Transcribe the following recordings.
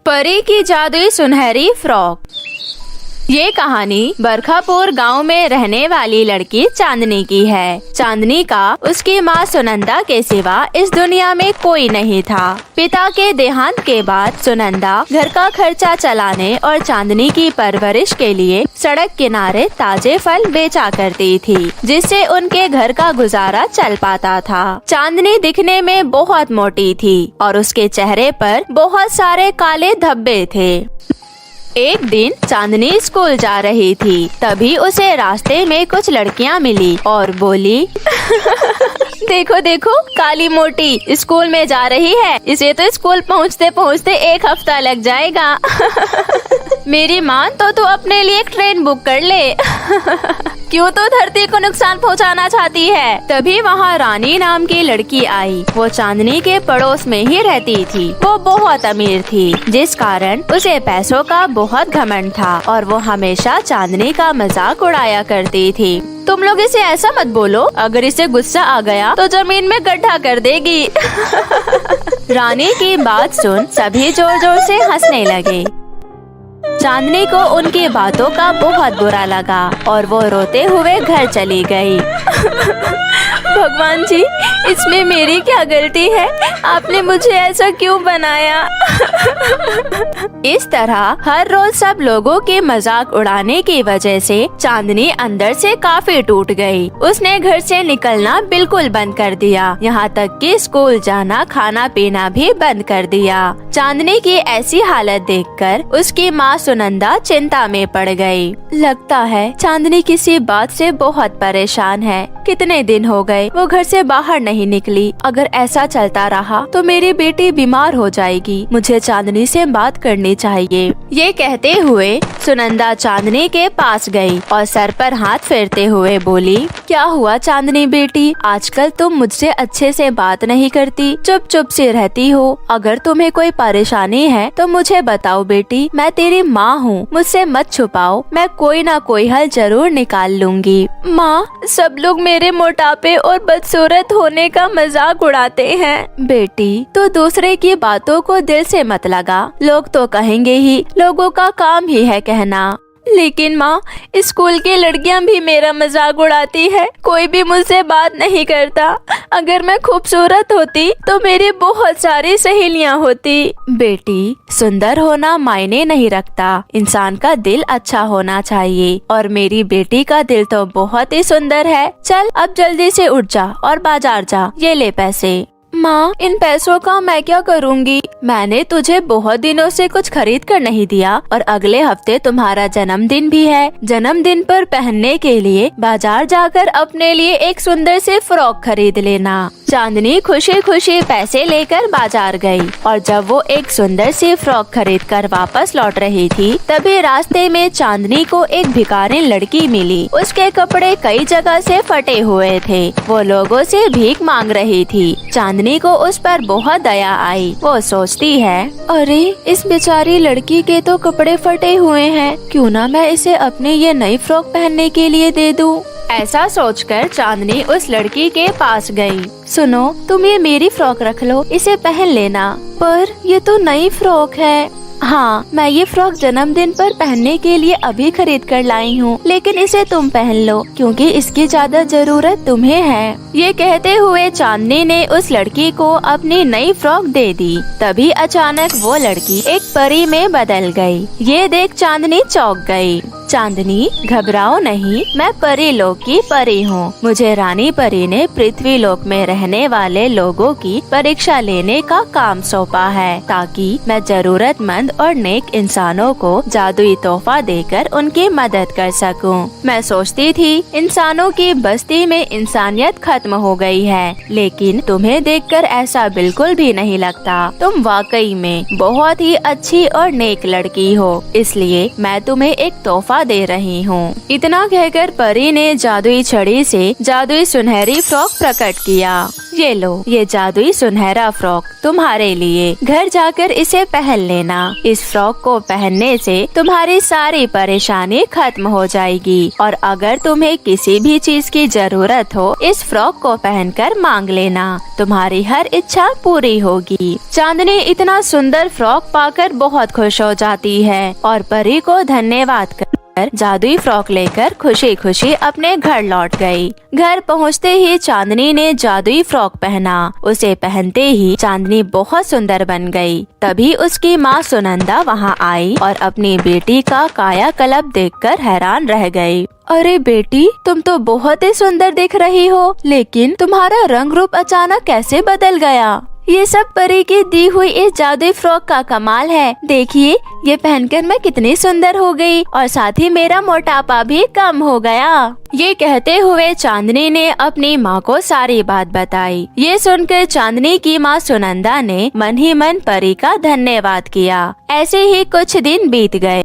परी की जादुई सुनहरी फ्रॉक। ये कहानी बरखापुर गांव में रहने वाली लड़की चांदनी की है। चांदनी का उसकी माँ सुनंदा के सिवा इस दुनिया में कोई नहीं था। पिता के देहांत के बाद सुनंदा घर का खर्चा चलाने और चांदनी की परवरिश के लिए सड़क किनारे ताजे फल बेचा करती थी, जिससे उनके घर का गुजारा चल पाता था। चांदनी दिखने में बहुत मोटी थी और उसके चेहरे पर बहुत सारे काले धब्बे थे। एक दिन चांदनी स्कूल जा रही थी, तभी उसे रास्ते में कुछ लड़कियां मिली और बोली देखो देखो, काली मोटी स्कूल में जा रही है, इसे तो स्कूल पहुँचते पहुँचते 1 हफ्ता लग जाएगा। मेरी मान तो तू अपने लिए एक ट्रेन बुक कर ले। क्यों तो धरती को नुकसान पहुंचाना चाहती है। तभी वहाँ रानी नाम की लड़की आई। वो चांदनी के पड़ोस में ही रहती थी। वो बहुत अमीर थी, जिस कारण उसे पैसों का बहुत घमंड था और वो हमेशा चांदनी का मजाक उड़ाया करती थी। तुम लोग इसे ऐसा मत बोलो, अगर इसे गुस्सा आ गया तो जमीन में गड्ढा कर देगी। रानी की बात सुन सभी जोर जोर से हंसने लगे। चांदनी को उनकी बातों का बहुत बुरा लगा और वो रोते हुए घर चली गई। भगवान जी, इसमें मेरी क्या गलती है? आपने मुझे ऐसा क्यों बनाया? इस तरह हर रोज सब लोगों के मजाक उड़ाने की वजह से चांदनी अंदर से काफी टूट गई। उसने घर से निकलना बिल्कुल बंद कर दिया, यहाँ तक कि स्कूल जाना खाना पीना भी बंद कर दिया। चांदनी की ऐसी हालत देखकर उसकी माँ सुनंदा चिंता में पड़ गई। लगता है चांदनी किसी बात से बहुत परेशान है। कितने दिन हो गए वो घर से बाहर नहीं निकली। अगर ऐसा चलता रहा तो मेरी बेटी बीमार हो जाएगी। मुझे चांदनी से बात करनी चाहिए। ये कहते हुए सुनंदा चांदनी के पास गई और सर पर हाथ फेरते हुए बोली, क्या हुआ चांदनी बेटी? आजकल तुम मुझसे अच्छे से बात नहीं करती, चुप चुप से रहती हो। अगर तुम्हें कोई परेशानी है तो मुझे बताओ बेटी, मैं तेरी माँ हूँ, मुझसे मत छुपाओ, मैं कोई ना कोई हल जरूर निकाल लूंगी। माँ, सब लोग मेरे मोटापे और बदसूरत होने का मजाक उड़ाते हैं। बेटी, तो दूसरे की बातों को दिल से मत लगा। लोग तो कहेंगे ही, लोगों का काम ही है कहना। लेकिन माँ, स्कूल की लड़कियाँ भी मेरा मजाक उड़ाती है, कोई भी मुझसे बात नहीं करता। अगर मैं खूबसूरत होती तो मेरी बहुत सारी सहेलियाँ होती। बेटी, सुंदर होना मायने नहीं रखता, इंसान का दिल अच्छा होना चाहिए और मेरी बेटी का दिल तो बहुत ही सुंदर है। चल अब जल्दी से उठ जा और बाजार जा, ये ले पैसे। माँ, इन पैसों का मैं क्या करूँगी? मैंने तुझे बहुत दिनों से कुछ खरीद कर नहीं दिया और अगले हफ्ते तुम्हारा जन्मदिन भी है। जन्मदिन पर पहनने के लिए बाजार जाकर अपने लिए एक सुंदर से फ्रॉक खरीद लेना। चांदनी खुशी खुशी पैसे लेकर बाजार गई और जब वो एक सुंदर सी फ्रॉक खरीद कर वापस लौट रही थी, तभी रास्ते में चांदनी को एक भिखारिन लड़की मिली। उसके कपड़े कई जगह से फटे हुए थे। वो लोगों से भीख मांग रही थी। चांदनी को उस पर बहुत दया आई। वो सोचती है, अरे इस बेचारी लड़की के तो कपड़े फटे हुए हैं, क्यों ना मैं इसे अपनी ये नई फ्रॉक पहनने के लिए दे दूं। ऐसा सोचकर चांदनी उस लड़की के पास गई। सुनो, तुम ये मेरी फ्रॉक रख लो, इसे पहन लेना। पर ये तो नई फ्रॉक है। हाँ, मैं ये फ्रॉक जन्मदिन पर पहनने के लिए अभी खरीद कर लाई हूँ, लेकिन इसे तुम पहन लो क्योंकि इसकी ज्यादा जरूरत तुम्हें है। ये कहते हुए चांदनी ने उस लड़की को अपनी नई फ्रॉक दे दी। तभी अचानक वो लड़की एक परी में बदल गई। ये देख चांदनी चौंक गई। चांदनी, घबराओ नहीं, मैं परी लोक की परी हूँ। मुझे रानी परी ने पृथ्वी लोक में रहने वाले लोगों की परीक्षा लेने का काम सौंपा है, ताकि मैं जरूरतमंद और नेक इंसानों को जादुई तोहफा देकर उनकी मदद कर सकूं। मैं सोचती थी इंसानों की बस्ती में इंसानियत खत्म हो गई है, लेकिन तुम्हें देखकर ऐसा बिल्कुल भी नहीं लगता। तुम वाकई में बहुत ही अच्छी और नेक लड़की हो, इसलिए मैं तुम्हें एक तोहफा दे रही हूँ। इतना कहकर परी ने जादुई छड़ी से जादुई सुनहरी फ्रॉक प्रकट किया। ये लो, ये जादुई सुनहरा फ्रॉक तुम्हारे लिए। घर जाकर इसे पहन लेना। इस फ्रॉक को पहनने से तुम्हारी सारी परेशानी खत्म हो जाएगी और अगर तुम्हें किसी भी चीज की जरूरत हो, इस फ्रॉक को पहनकर मांग लेना। तुम्हारी हर इच्छा पूरी होगी। चांदनी इतना सुंदर फ्रॉक पाकर बहुत खुश हो जाती है और परी को धन्यवाद कर जादुई फ्रॉक लेकर खुशी खुशी अपने घर लौट गई। घर पहुंचते ही चांदनी ने जादुई फ्रॉक पहना। उसे पहनते ही चांदनी बहुत सुंदर बन गई। तभी उसकी माँ सुनंदा वहां आई और अपनी बेटी का कायाकल्प देखकर हैरान रह गई। अरे बेटी, तुम तो बहुत ही सुंदर दिख रही हो, लेकिन तुम्हारा रंग रूप अचानक कैसे बदल गया? ये सब परी की दी हुई इस जादुई फ्रॉक का कमाल है। देखिए, ये पहनकर मैं कितनी सुंदर हो गई और साथ ही मेरा मोटापा भी कम हो गया। ये कहते हुए चांदनी ने अपनी माँ को सारी बात बताई। ये सुनकर चांदनी की माँ सुनंदा ने मन ही मन परी का धन्यवाद किया। ऐसे ही कुछ दिन बीत गए।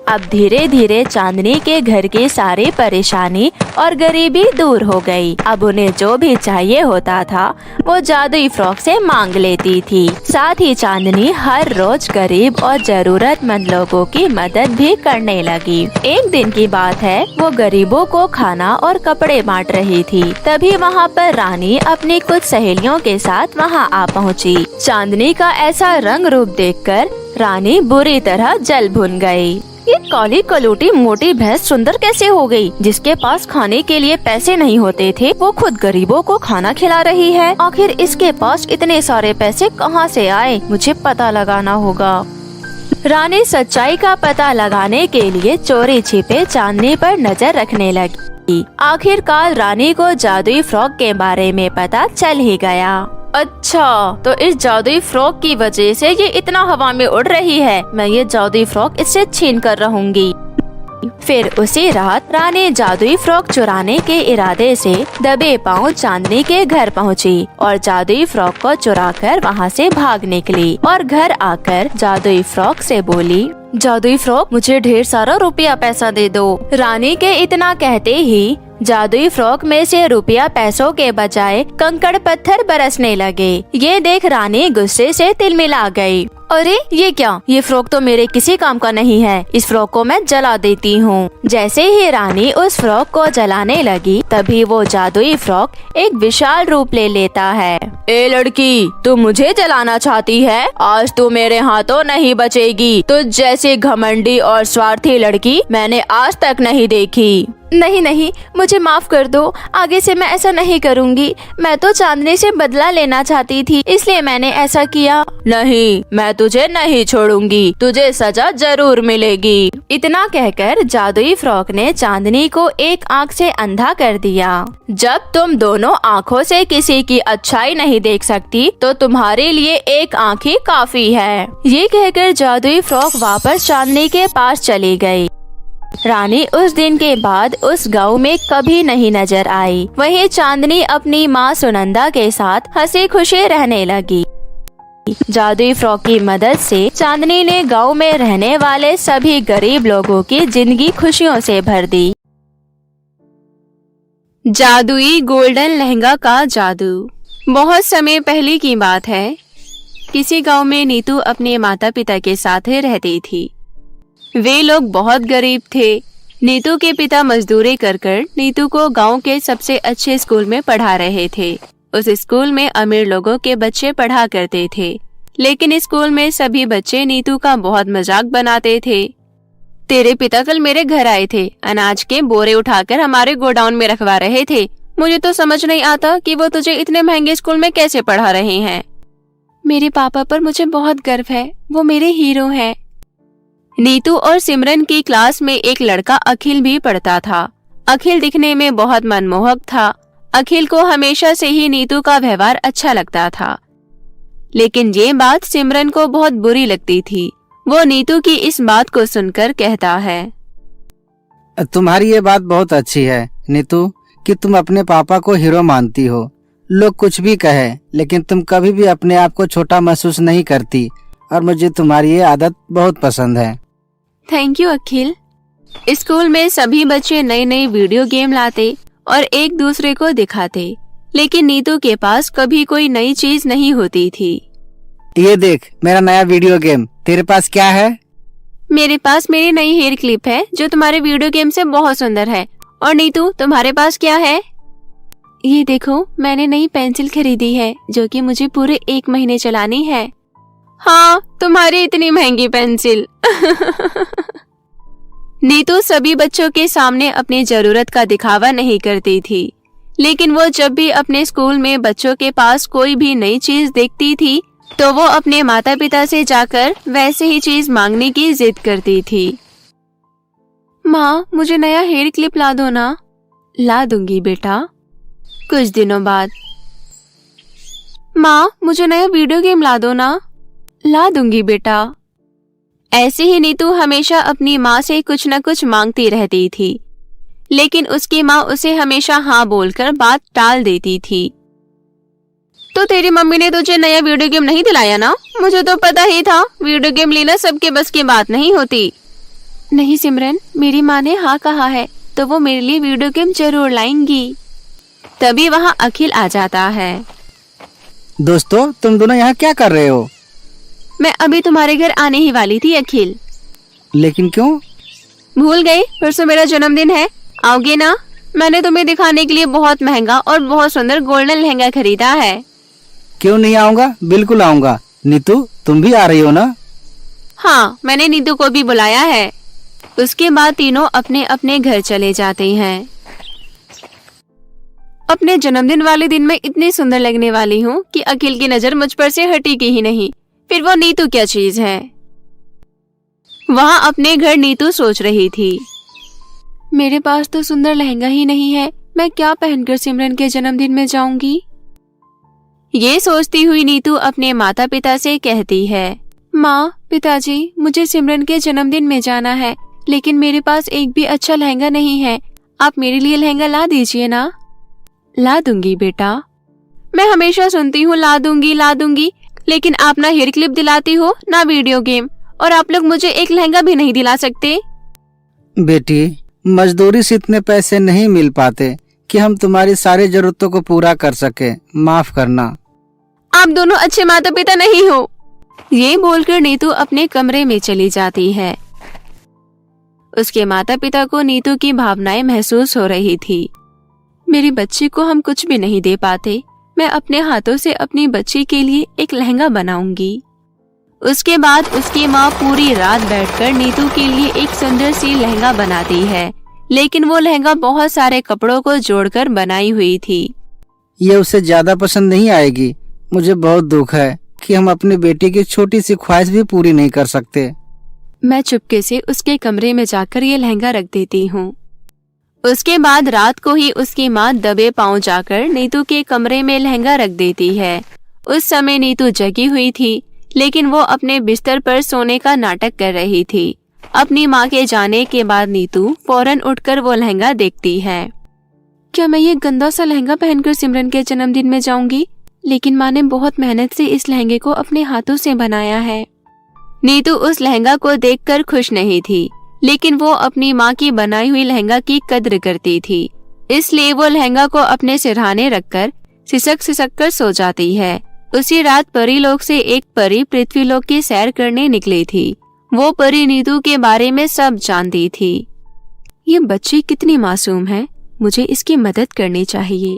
अब धीरे धीरे चांदनी के घर की सारी परेशानी और गरीबी दूर हो गई। अब उन्हें जो भी चाहिए होता था वो जादुई फ्रॉक से मांग लेती थी। साथ ही चांदनी हर रोज गरीब और जरूरतमंद लोगों की मदद भी करने लगी। एक दिन की बात है, वो गरीबों को खाना और कपड़े बांट रही थी। तभी वहाँ पर रानी अपनी कुछ सहेलियों के साथ वहाँ आ पहुँची। चांदनी का ऐसा रंग रूप देखकर रानी बुरी तरह जल भुन गई। ये काली कलूटी मोटी भैंस सुंदर कैसे हो गई? जिसके पास खाने के लिए पैसे नहीं होते थे, वो खुद गरीबों को खाना खिला रही है। आखिर इसके पास इतने सारे पैसे कहाँ से आए? मुझे पता लगाना होगा। रानी सच्चाई का पता लगाने के लिए चोरी छिपे चांदनी पर नजर रखने लगी। आखिरकार रानी को जादुई फ्रॉक के बारे में पता चल ही गया। अच्छा, तो इस जादुई फ्रॉक की वजह से ये इतना हवा में उड़ रही है। मैं ये जादुई फ्रॉक इससे छीन कर रहूंगी। फिर उसी रात रानी जादुई फ्रॉक चुराने के इरादे से दबे पांव चांदनी के घर पहुंची और जादुई फ्रॉक को चुराकर वहां से भाग निकली और घर आकर जादुई फ्रॉक से बोली, जादुई फ्रॉक, मुझे ढेर सारा रुपया पैसा दे दो। रानी के इतना कहते ही जादुई फ्रॉक में से रुपया पैसों के बजाय कंकड़ पत्थर बरसने लगे। ये देख रानी गुस्से से तिलमिला गई। अरे ये क्या? ये फ्रॉक तो मेरे किसी काम का नहीं है। इस फ्रॉक को मैं जला देती हूँ। जैसे ही रानी उस फ्रॉक को जलाने लगी, तभी वो जादुई फ्रॉक एक विशाल रूप ले लेता है। ए लड़की, तू मुझे जलाना चाहती है? आज तू मेरे हाथों नहीं बचेगी। तुझ जैसी घमंडी और स्वार्थी लड़की मैंने आज तक नहीं देखी। नहीं नहीं, मुझे माफ कर दो। आगे से मैं ऐसा नहीं करूँगी। मैं तो चांदनी से बदला लेना चाहती थी, इसलिए मैंने ऐसा किया। नहीं, मैं तुझे नहीं छोड़ूंगी। तुझे सजा जरूर मिलेगी। इतना कहकर जादुई फ्रॉक ने चांदनी को एक आँख से अंधा कर दिया। जब तुम दोनों आँखों से किसी की अच्छाई नहीं देख सकती, तो तुम्हारे लिए एक आँख ही काफी है। ये कहकर जादुई फ्रॉक वापस चांदनी के पास चली गई। रानी उस दिन के बाद उस गांव में कभी नहीं नजर आई। वहीं चांदनी अपनी माँ सुनंदा के साथ हंसी खुशी रहने लगी। जादुई फ्रॉक की मदद से चांदनी ने गांव में रहने वाले सभी गरीब लोगों की जिंदगी खुशियों से भर दी। जादुई गोल्डन लहंगा का जादू। बहुत समय पहले की बात है। किसी गांव में नीतू अपने माता पिता के साथ रहती थी। वे लोग बहुत गरीब थे। नीतू के पिता मजदूरी कर नीतू को गांव के सबसे अच्छे स्कूल में पढ़ा रहे थे। उस स्कूल में अमीर लोगों के बच्चे पढ़ा करते थे, लेकिन स्कूल में सभी बच्चे नीतू का बहुत मजाक बनाते थे। तेरे पिता कल मेरे घर आए थे, अनाज के बोरे उठाकर हमारे गोडाउन में रखवा रहे थे। मुझे तो समझ नहीं आता कि वो तुझे इतने महंगे स्कूल में कैसे पढ़ा रहे हैं। मेरे पापा पर मुझे बहुत गर्व है, वो मेरे हीरो हैं। नीतू और सिमरन की क्लास में एक लड़का अखिल भी पढ़ता था। अखिल दिखने में बहुत मनमोहक था। अखिल को हमेशा से ही नीतू का व्यवहार अच्छा लगता था, लेकिन ये बात सिमरन को बहुत बुरी लगती थी। वो नीतू की इस बात को सुनकर कहता है, तुम्हारी ये बात बहुत अच्छी है नीतू, कि तुम अपने पापा को हीरो मानती हो। लोग कुछ भी कहे, लेकिन तुम कभी भी अपने आप को छोटा महसूस नहीं करती, और मुझे तुम्हारी ये आदत बहुत पसंद है। Thank you Akhil. स्कूल में सभी बच्चे नई नई वीडियो गेम लाते और एक दूसरे को दिखाते, लेकिन नीतू के पास कभी कोई नई चीज नहीं होती थी। ये देख मेरा नया वीडियो गेम, तेरे पास क्या है? मेरे पास मेरी नई हेयर क्लिप है जो तुम्हारे वीडियो गेम से बहुत सुंदर है। और नीतू तुम्हारे पास क्या है? ये देखो मैंने नई पेंसिल खरीदी है जो कि मुझे पूरे 1 महीने चलानी है। हाँ, तुम्हारी इतनी महंगी पेंसिल। नीतू सभी बच्चों के सामने अपनी जरूरत का दिखावा नहीं करती थी, लेकिन वो जब भी अपने स्कूल में बच्चों के पास कोई भी नई चीज देखती थी तो वो अपने माता पिता से जाकर वैसे ही चीज मांगने की जिद करती थी। माँ मुझे नया हेयर क्लिप ला दो ना। ला दूंगी बेटा। कुछ दिनों बाद, माँ मुझे नया वीडियो गेम ला दो ना। ला दूंगी बेटा। ऐसे ही नीतू हमेशा अपनी माँ से कुछ न कुछ मांगती रहती थी, लेकिन उसकी माँ उसे हमेशा हाँ बोलकर बात टाल देती थी। तो तेरी मम्मी ने तुझे नया वीडियो गेम नहीं दिलाया ना? मुझे तो पता ही था वीडियो गेम लेना सबके बस की बात नहीं होती। नहीं सिमरन, मेरी माँ ने हाँ कहा है तो वो मेरे लिए वीडियो गेम जरूर लाएंगी। तभी वहाँ अखिल आ जाता है। दोस्तों तुम दोनों यहाँ क्या कर रहे हो? मैं अभी तुम्हारे घर आने ही वाली थी अखिल। लेकिन क्यों? भूल गई परसों मेरा जन्मदिन है, आओगे ना? मैंने तुम्हें दिखाने के लिए बहुत महंगा और बहुत सुंदर गोल्डन लहंगा खरीदा है। क्यों नहीं आऊँगा, बिल्कुल आऊँगा। नीतू तुम भी आ रही हो ना? हाँ, मैंने नीतू को भी बुलाया है। उसके बाद तीनों अपने अपने घर चले जाते हैं। अपने जन्मदिन वाले दिन में इतनी सुंदर लगने वाली हूँ कि अखिल की नजर मुझ पर से हटेगी ही नहीं, फिर वो नीतू क्या चीज है। वहाँ अपने घर नीतू सोच रही थी, मेरे पास तो सुंदर लहंगा ही नहीं है, मैं क्या पहनकर सिमरन के जन्मदिन में जाऊंगी। ये सोचती हुई नीतू अपने माता पिता से कहती है, माँ पिताजी मुझे सिमरन के जन्मदिन में जाना है, लेकिन मेरे पास एक भी अच्छा लहंगा नहीं है, आप मेरे लिए लहंगा ला दीजिए ना। ला दूंगी बेटा। मैं हमेशा सुनती हूँ ला दूंगी, लेकिन आप ना हेयर क्लिप दिलाती हो ना वीडियो गेम, और आप लोग मुझे एक लहंगा भी नहीं दिला सकते। बेटी मजदूरी से इतने पैसे नहीं मिल पाते कि हम तुम्हारी सारी जरूरतों को पूरा कर सके, माफ करना। आप दोनों अच्छे माता पिता नहीं हो। ये बोलकर नीतू अपने कमरे में चली जाती है। उसके माता पिता को नीतू की भावनाएं महसूस हो रही थी। मेरी बच्ची को हम कुछ भी नहीं दे पाते, मैं अपने हाथों से अपनी बच्ची के लिए एक लहंगा बनाऊंगी। उसके बाद उसकी माँ पूरी रात बैठकर नीतू के लिए एक सुंदर सी लहंगा बनाती है, लेकिन वो लहंगा बहुत सारे कपड़ों को जोड़कर बनाई हुई थी। ये उसे ज्यादा पसंद नहीं आएगी। मुझे बहुत दुख है कि हम अपनी बेटी की छोटी सी ख्वाहिश भी पूरी नहीं कर सकते। मैं चुपके से उसके कमरे में जाकर ये लहंगा रख देती हूँ। उसके बाद रात को ही उसकी माँ दबे पांव जाकर नीतू के कमरे में लहंगा रख देती है। उस समय नीतू जगी हुई थी, लेकिन वो अपने बिस्तर पर सोने का नाटक कर रही थी। अपनी माँ के जाने के बाद नीतू फौरन उठकर वो लहंगा देखती है। क्या मैं ये गंदा सा लहंगा पहनकर सिमरन के जन्मदिन में जाऊंगी? लेकिन माँ ने बहुत मेहनत से इस लहंगे को अपने हाथों से बनाया है। नीतू उस लहंगा को देखकर खुश नहीं थी, लेकिन वो अपनी माँ की बनाई हुई लहंगा की कद्र करती थी, इसलिए वो लहंगा को अपने सिरहाने रखकर सिसक कर सो जाती है। उसी रात परीलोक से एक परी पृथ्वीलोक की सैर करने निकली थी। वो परी नीतू के बारे में सब जानती थी। ये बच्ची कितनी मासूम है, मुझे इसकी मदद करनी चाहिए।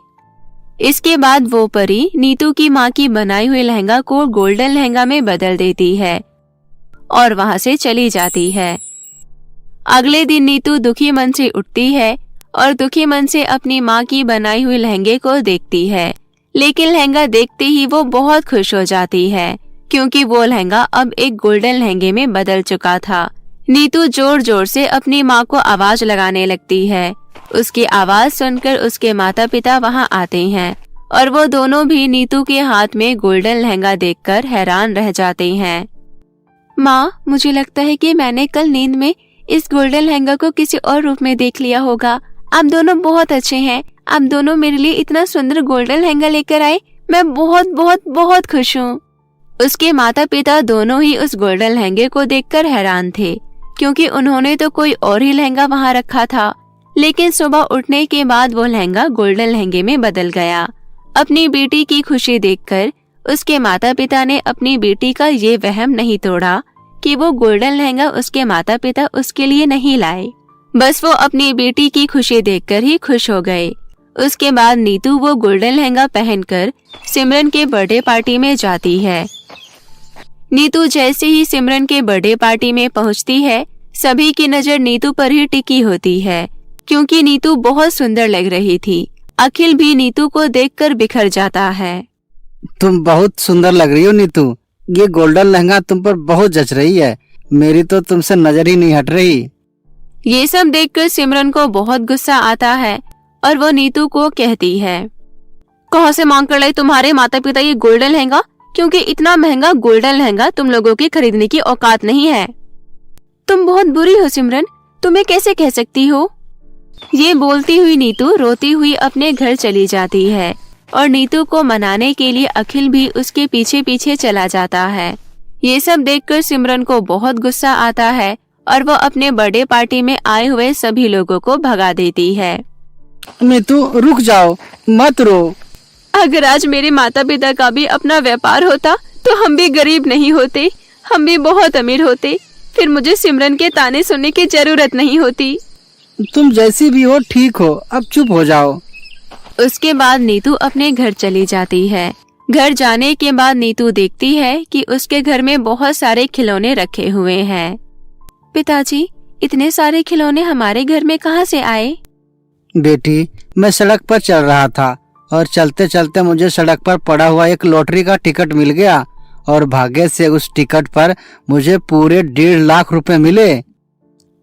इसके बाद वो परी नीतू की माँ की बनाई हुई लहंगा को गोल्डन लहंगा में बदल देती है और वहाँ से चली जाती है। अगले दिन नीतू दुखी मन से उठती है और दुखी मन से अपनी माँ की बनाई हुई लहंगे को देखती है, लेकिन लहंगा देखते ही वो बहुत खुश हो जाती है, क्योंकि वो लहंगा अब एक गोल्डन लहंगे में बदल चुका था। नीतू जोर जोर से अपनी माँ को आवाज लगाने लगती है। उसकी आवाज सुनकर उसके माता पिता वहाँ आते हैं और वो दोनों भी नीतू के हाथ में गोल्डन लहंगा देखकर हैरान रह जाते हैं। माँ, मुझे लगता है कि मैंने कल नींद में इस गोल्डन लहंगा को किसी और रूप में देख लिया होगा। आप दोनों बहुत अच्छे हैं, आप दोनों मेरे लिए इतना सुंदर गोल्डन लहंगा लेकर आए, मैं बहुत बहुत बहुत खुश हूँ। उसके माता पिता दोनों ही उस गोल्डन लहंगे को देखकर हैरान थे, क्योंकि उन्होंने तो कोई और ही लहंगा वहाँ रखा था। लेकिन सुबह उठने के बाद वो लहंगा गोल्डन लहंगे में बदल गया। अपनी बेटी की खुशी देखकर उसके माता पिता ने अपनी बेटी का ये वहम नहीं तोड़ा कि वो गोल्डन लहंगा उसके माता पिता उसके लिए नहीं लाए। बस वो अपनी बेटी की खुशी देखकर ही खुश हो गए। उसके बाद नीतू वो गोल्डन लहंगा पहनकर सिमरन के बर्थडे पार्टी में जाती है। नीतू जैसे ही सिमरन के बर्थडे पार्टी में पहुंचती है, सभी की नजर नीतू पर ही टिकी होती है, क्योंकि नीतू बहुत सुंदर लग रही थी। अखिल भी नीतू को देखकर बिखर जाता है। तुम बहुत सुंदर लग रही हो नीतू, ये गोल्डन लहंगा तुम पर बहुत जच रही है। मेरी तो तुमसे नजर ही नहीं हट रही। ये सब देखकर सिमरन को बहुत गुस्सा आता है और वो नीतू को कहती है, कहाँ से मांग कर लाई तुम्हारे माता पिता ये गोल्डन लहंगा? क्योंकि इतना महंगा गोल्डन लहंगा तुम लोगों की खरीदने की औकात नहीं है। तुम बहुत बुरी हो सिमरन, तुम्हें कैसे कह सकती हो? ये बोलती हुई नीतू रोती हुई अपने घर चली जाती है और नीतू को मनाने के लिए अखिल भी उसके पीछे पीछे चला जाता है। ये सब देखकर सिमरन को बहुत गुस्सा आता है और वो अपने बर्थडे पार्टी में आए हुए सभी लोगों को भगा देती है। नीतू रुक जाओ, मत रो। अगर आज मेरे माता पिता का भी अपना व्यापार होता तो हम भी गरीब नहीं होते, हम भी बहुत अमीर होते। फिर मुझे सिमरन के ताने सुनने की जरूरत नहीं होती। तुम जैसी भी हो ठीक हो, अब चुप हो जाओ। उसके बाद नीतू अपने घर चली जाती है। घर जाने के बाद नीतू देखती है कि उसके घर में बहुत सारे खिलौने रखे हुए हैं। पिताजी, इतने सारे खिलौने हमारे घर में कहाँ से आए? बेटी, मैं सड़क पर चल रहा था और चलते चलते मुझे सड़क पर पड़ा हुआ एक लॉटरी का टिकट मिल गया और भाग्य से उस टिकट पर मुझे पूरे 1.5 लाख रुपए मिले।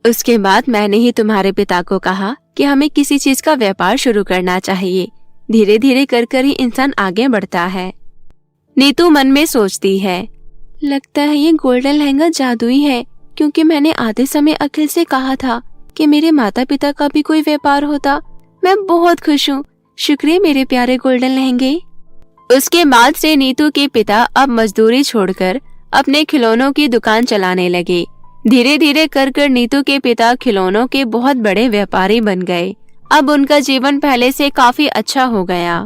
उसके बाद मैंने ही तुम्हारे पिता को कहा कि हमें किसी चीज का व्यापार शुरू करना चाहिए। धीरे धीरे कर ही इंसान आगे बढ़ता है। नीतू मन में सोचती है, लगता है ये गोल्डन लहंगा जादुई है, क्योंकि मैंने आधे समय अखिल से कहा था कि मेरे माता पिता का भी कोई व्यापार होता। मैं बहुत खुश हूँ, शुक्रिया मेरे प्यारे गोल्डन लहंगे। उसके बाद से नीतू के पिता अब मजदूरी छोड़कर अपने खिलौनों की दुकान चलाने लगे। धीरे धीरे कर नीतू के पिता खिलौनों के बहुत बड़े व्यापारी बन गए। अब उनका जीवन पहले से काफी अच्छा हो गया।